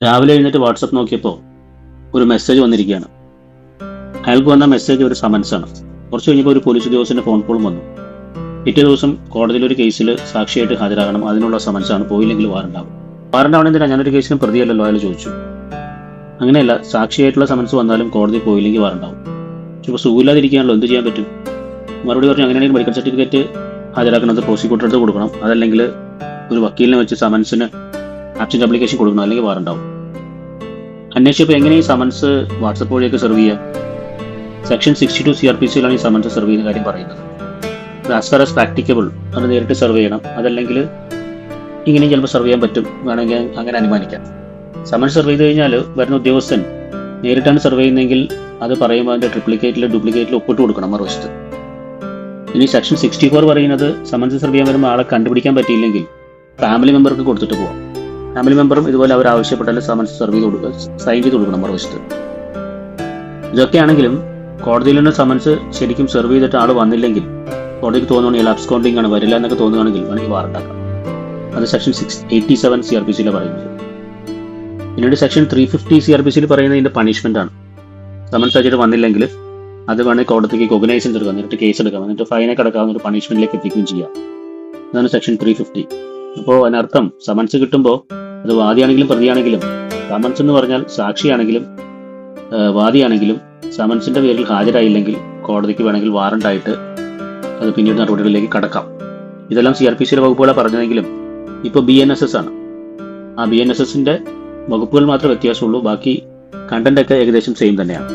രാവിലെ എഴുന്നേറ്റ് വാട്സപ്പ് നോക്കിയപ്പോൾ ഒരു മെസ്സേജ് വന്നിരിക്കുകയാണ്. അയാൾക്ക് വന്ന മെസ്സേജ് ഒരു സമൻസ് ആണ്. കുറച്ച് കഴിഞ്ഞപ്പോൾ ഒരു പോലീസ് ഉദ്യോഗസ്ഥന്റെ ഫോൺ കോളും വന്നു. പിറ്റേ ദിവസം കോടതിയിൽ ഒരു കേസിൽ സാക്ഷിയായിട്ട് ഹാജരാകണം, അതിനുള്ള സമൻസ് ആണ്, പോയില്ലെങ്കിൽ വാറണ്ടാവും. വാറണ്ടാവണെന്തിനാ? ഞാനൊരു കേസിനും പ്രതിയല്ലല്ലോ, അയാൾ ചോദിച്ചു. അങ്ങനെയല്ല, സാക്ഷിയായിട്ടുള്ള സമൻസ് വന്നാലും കോടതി പോയില്ലെങ്കിൽ വാറണ്ടാവും. ഇപ്പോൾ സുഖമില്ലാതിരിക്കുകയാണല്ലോ, എന്ത് ചെയ്യാൻ പറ്റും? മറുപടി പറഞ്ഞു, അങ്ങനെയാണെങ്കിൽ മെഡിക്കൽ സർട്ടിഫിക്കറ്റ് ഹാജരാക്കുന്നത് പ്രോസിക്യൂട്ടർ അടുത്ത് കൊടുക്കണം, അതല്ലെങ്കിൽ ഒരു വക്കീലിനെ വെച്ച് സമൻസിന് ആബ്സെന്റ് ആപ്ലിക്കേഷൻ കൊടുക്കണം, അല്ലെങ്കിൽ വാറണ്ടാവും. അന്വേഷിച്ചപ്പോൾ എങ്ങനെ ഈ സമൻസ് വാട്സപ്പ് വഴിയൊക്കെ സെർവ് ചെയ്യാം? സെക്ഷൻ 62 CRPCയിലാണ് ഈ സമൻസ് സെർവ് ചെയ്യുന്ന കാര്യം പറയുന്നത്. ആസ് ഫാർ ആസ് പ്രാക്ടിക്കബിൾ അത് നേരിട്ട് സെർവ് ചെയ്യണം, അതല്ലെങ്കിൽ ഇങ്ങനെയും ചിലപ്പോൾ സെർവ് ചെയ്യാൻ പറ്റും, വേണമെങ്കിൽ അങ്ങനെ അനുമാനിക്കാം. സമൻസ് സെർവ് ചെയ്ത് കഴിഞ്ഞാൽ വരുന്ന ഉദ്യോഗസ്ഥൻ നേരിട്ടാണ് സെർവ് ചെയ്യുന്നതെങ്കിൽ അത് പറയുമ്പോൾ അതിൻ്റെ ഡ്യൂപ്ലിക്കേറ്റിൽ ഒപ്പിട്ട് കൊടുക്കണം മറുവശത്ത്. ഇനി സെക്ഷൻ 64 പറയുന്നത് സമൻസ് സെർവ് ചെയ്യാൻ വരുമ്പോൾ ആളെ കണ്ടുപിടിക്കാൻ പറ്റിയില്ലെങ്കിൽ ഫാമിലി മെമ്പർക്ക് കൊടുത്തിട്ട് പോവാം. ഫാമിലി മെമ്പറും ഇതുപോലെ അവർ ആവശ്യപ്പെട്ടാൽ സമൻസ് സെർവ് ചെയ്ത് കൊടുക്കുക, സൈൻ ചെയ്ത് കൊടുക്കണം മറുവശത്ത്. ഇതൊക്കെയാണെങ്കിലും കോടതിയിൽ നിന്ന് സമൻസ് ശരിക്കും സെർവ് ചെയ്തിട്ട് ആൾ വന്നില്ലെങ്കിൽ, കോടതിക്ക് തോന്നുകയാണെങ്കിൽ അബ്സ്കോണ്ടിങ് ആണ്, വരില്ല എന്നൊക്കെ തോന്നുകയാണെങ്കിൽ വേണമെങ്കിൽ വാറണ്ടാക്കാം. അത് സെക്ഷൻ 87 CRPCയിലാണ് പറയുന്നത്. പിന്നീട് സെക്ഷൻ 350 CRPCയിൽ പറയുന്നത് ഇതിന്റെ പണിഷ്മെന്റ് ആണ്. സമൻസ് അയച്ചിട്ട് വന്നില്ലെങ്കിൽ അത് വേണമെങ്കിൽ കോടതിക്ക് കോഗ്നൈസൻസ് എടുക്കാം, എന്നിട്ട് കേസ് എടുക്കാം, എന്നിട്ട് ഫൈനൊക്കെ അടക്കാവുന്ന ഒരു പണിഷ്മെന്റിലേക്ക് എത്തിക്കുകയും ചെയ്യാം. അതാണ് സെക്ഷൻ 350. അപ്പോൾ അതിനർത്ഥം സമൻസ് കിട്ടുമ്പോൾ അത് വാദിയാണെങ്കിലും പ്രതിയാണെങ്കിലും, സമൻസ് എന്ന് പറഞ്ഞാൽ സാക്ഷിയാണെങ്കിലും വാദിയാണെങ്കിലും സമൻസിന്റെ പേരിൽ ഹാജരായില്ലെങ്കിൽ കോടതിക്ക് വേണമെങ്കിൽ വാറണ്ടായിട്ട് അത് പിന്നീട് നടപടികളിലേക്ക് കടക്കാം. ഇതെല്ലാം CRPCയിലെ വകുപ്പുകളാണ് പറഞ്ഞതെങ്കിലും ഇപ്പോൾ BNSS ആണ്. ആ BNSSന്റെ വകുപ്പുകൾ മാത്രമേ വ്യത്യാസമുള്ളൂ, ബാക്കി കണ്ടന്റ് ഒക്കെ ഏകദേശം സെയിം തന്നെയാണ്.